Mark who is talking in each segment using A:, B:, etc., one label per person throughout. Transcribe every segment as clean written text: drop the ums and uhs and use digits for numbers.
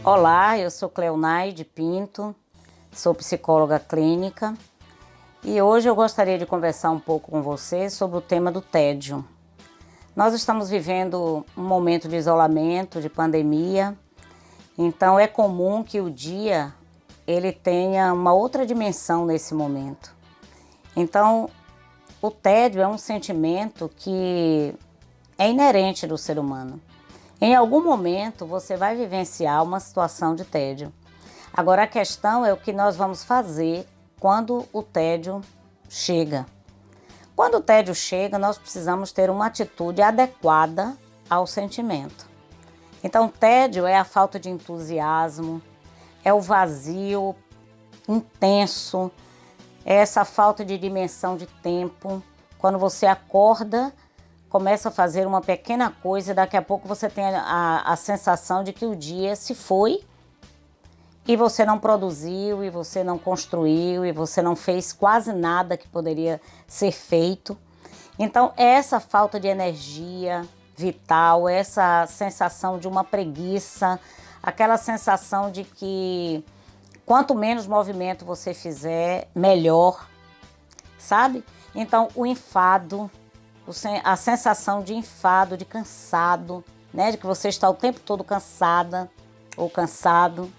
A: Olá, eu sou Cleonaide Pinto, sou psicóloga clínica e hoje eu gostaria de conversar um pouco com você sobre o tema do tédio. Nós estamos vivendo um momento de isolamento, de pandemia, então é comum que o dia ele tenha uma outra dimensão nesse momento. Então, o tédio é um sentimento que é inerente do ser humano. Em algum momento você vai vivenciar uma situação de tédio. Agora a questão é o que nós vamos fazer quando o tédio chega. Quando o tédio chega, nós precisamos ter uma atitude adequada ao sentimento. Então, tédio é a falta de entusiasmo, é o vazio intenso, é essa falta de dimensão de tempo. Quando você acorda, começa a fazer uma pequena coisa e daqui a pouco você tem a sensação de que o dia se foi e você não produziu, e você não construiu, e você não fez quase nada que poderia ser feito. Então, essa falta de energia vital, essa sensação de uma preguiça, aquela sensação de que quanto menos movimento você fizer, melhor, sabe? Então, o enfado, a sensação de enfado, de cansado, né? De que você está o tempo todo cansada ou cansado.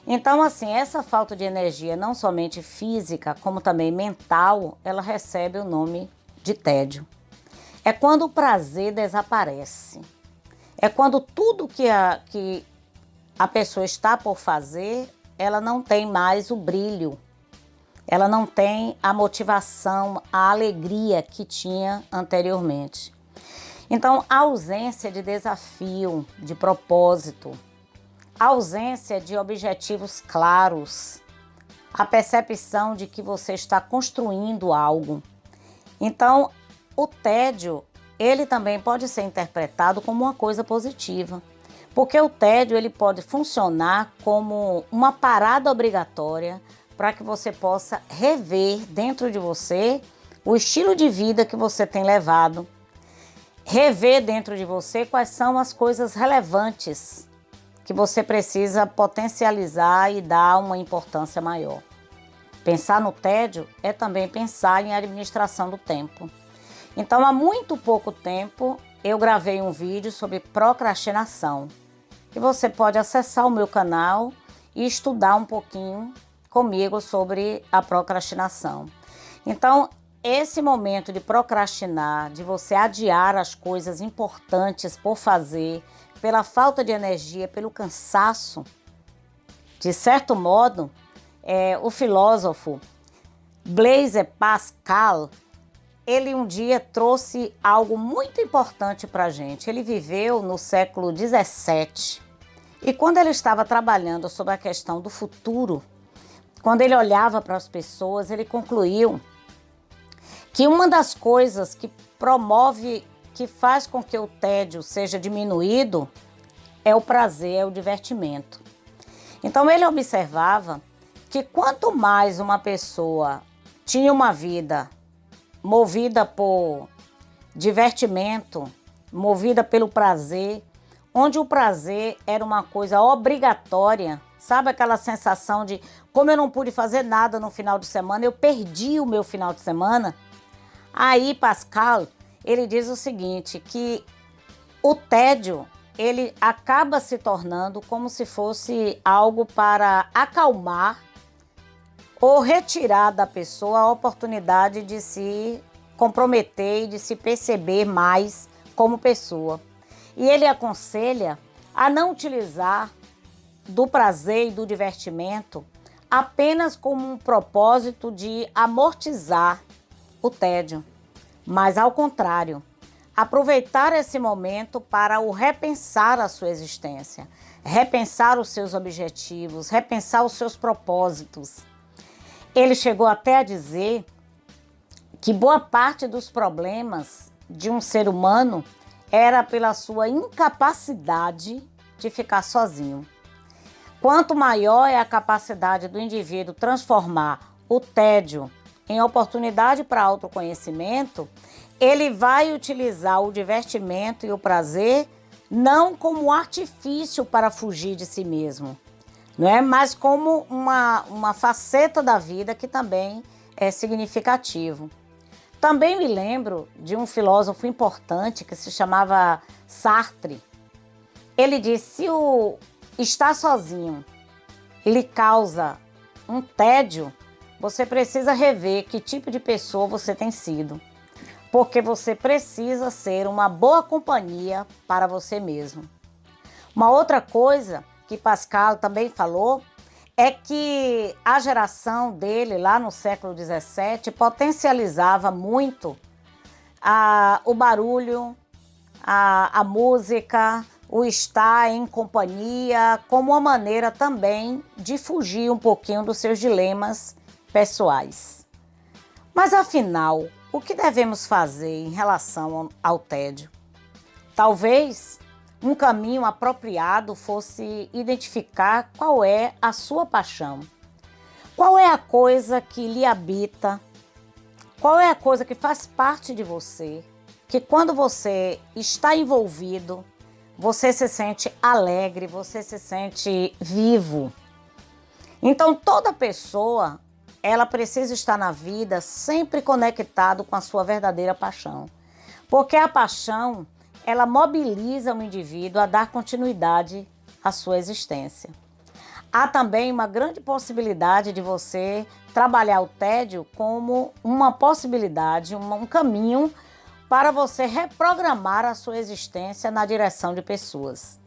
A: Então, assim, essa falta de energia, não somente física, como também mental, ela recebe o nome de tédio. É quando o prazer desaparece. É quando tudo que a pessoa está por fazer, ela não tem mais o brilho. Ela não tem a motivação, a alegria que tinha anteriormente. Então, a ausência de desafio, de propósito, a ausência de objetivos claros, a percepção de que você está construindo algo. Então, o tédio, ele também pode ser interpretado como uma coisa positiva, porque o tédio ele pode funcionar como uma parada obrigatória para que você possa rever dentro de você o estilo de vida que você tem levado, rever dentro de você quais são as coisas relevantes que você precisa potencializar e dar uma importância maior. Pensar no tédio é também pensar em administração do tempo. Então, há muito pouco tempo, eu gravei um vídeo sobre procrastinação, que você pode acessar o meu canal e estudar um pouquinho comigo sobre a procrastinação. Então, esse momento de procrastinar, de você adiar as coisas importantes por fazer, pela falta de energia, pelo cansaço, de certo modo, o filósofo Blaise Pascal, ele um dia trouxe algo muito importante para a gente. Ele viveu no século 17 e quando ele estava trabalhando sobre a questão do futuro, quando ele olhava para as pessoas, ele concluiu que uma das coisas que promove, que faz com que o tédio seja diminuído, é o prazer, é o divertimento. Então ele observava que quanto mais uma pessoa tinha uma vida movida por divertimento, movida pelo prazer, onde o prazer era uma coisa obrigatória, sabe aquela sensação de como eu não pude fazer nada no final de semana, eu perdi o meu final de semana? Aí Pascal, ele diz o seguinte, que o tédio, ele acaba se tornando como se fosse algo para acalmar ou retirar da pessoa a oportunidade de se comprometer e de se perceber mais como pessoa. E ele aconselha a não utilizar do prazer e do divertimento apenas como um propósito de amortizar o tédio, mas ao contrário, aproveitar esse momento para o repensar a sua existência, repensar os seus objetivos, repensar os seus propósitos. Ele chegou até a dizer que boa parte dos problemas de um ser humano era pela sua incapacidade de ficar sozinho. Quanto maior é a capacidade do indivíduo transformar o tédio em oportunidade para autoconhecimento, ele vai utilizar o divertimento e o prazer não como artifício para fugir de si mesmo, não é? Mas como uma faceta da vida que também é significativo. Também me lembro de um filósofo importante que se chamava Sartre. Ele disse: se o estar sozinho lhe causa um tédio, você precisa rever que tipo de pessoa você tem sido, porque você precisa ser uma boa companhia para você mesmo. Uma outra coisa que Pascal também falou é que a geração dele, lá no século XVII, potencializava muito o barulho, a música, o estar em companhia, como uma maneira também de fugir um pouquinho dos seus dilemas pessoais. Mas afinal, o que devemos fazer em relação ao tédio? Talvez um caminho apropriado fosse identificar qual é a sua paixão. Qual é a coisa que lhe habita? Qual é a coisa que faz parte de você? Que quando você está envolvido, você se sente alegre, você se sente vivo. Então toda pessoa, ela precisa estar na vida sempre conectado com a sua verdadeira paixão. Porque a paixão, ela mobiliza o indivíduo a dar continuidade à sua existência. Há também uma grande possibilidade de você trabalhar o tédio como uma possibilidade, um caminho para você reprogramar a sua existência na direção de pessoas.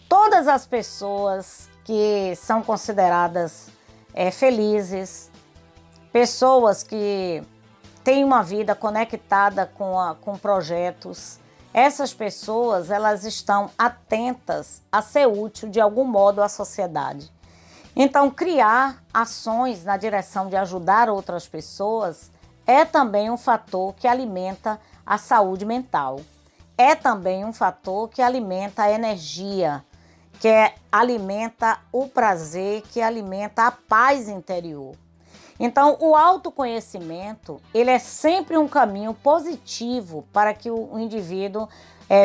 A: Todas as pessoas que são consideradas felizes, pessoas que têm uma vida conectada com projetos, essas pessoas, elas estão atentas a ser útil de algum modo à sociedade. Então, criar ações na direção de ajudar outras pessoas é também um fator que alimenta a saúde mental. É também um fator que alimenta a energia, que alimenta o prazer, que alimenta a paz interior. Então, o autoconhecimento, ele é sempre um caminho positivo para que o indivíduo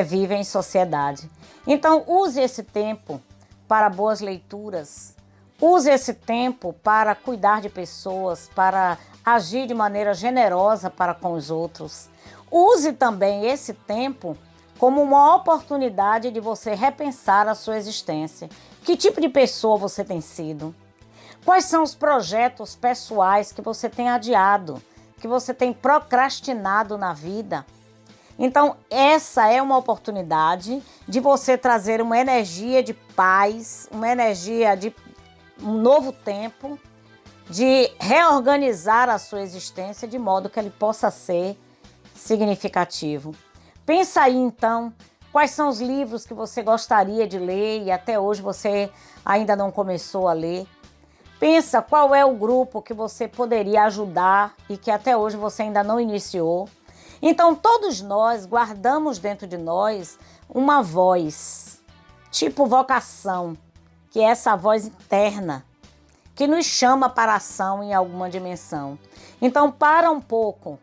A: viva em sociedade. Então, use esse tempo para boas leituras, use esse tempo para cuidar de pessoas, para agir de maneira generosa para com os outros. Use também esse tempo como uma oportunidade de você repensar a sua existência. Que tipo de pessoa você tem sido? Quais são os projetos pessoais que você tem adiado, que você tem procrastinado na vida? Então, essa é uma oportunidade de você trazer uma energia de paz, uma energia de um novo tempo, de reorganizar a sua existência de modo que ele possa ser significativo. Pensa aí, então, quais são os livros que você gostaria de ler e até hoje você ainda não começou a ler. Pensa qual é o grupo que você poderia ajudar e que até hoje você ainda não iniciou. Então, todos nós guardamos dentro de nós uma voz, tipo vocação, que é essa voz interna, que nos chama para a ação em alguma dimensão. Então, para um pouco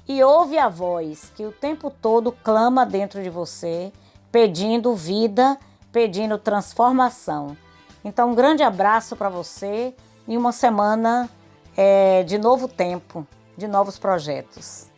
A: e ouve a voz que o tempo todo clama dentro de você, pedindo vida, pedindo transformação. Então, um grande abraço para você e uma semana de novo tempo, de novos projetos.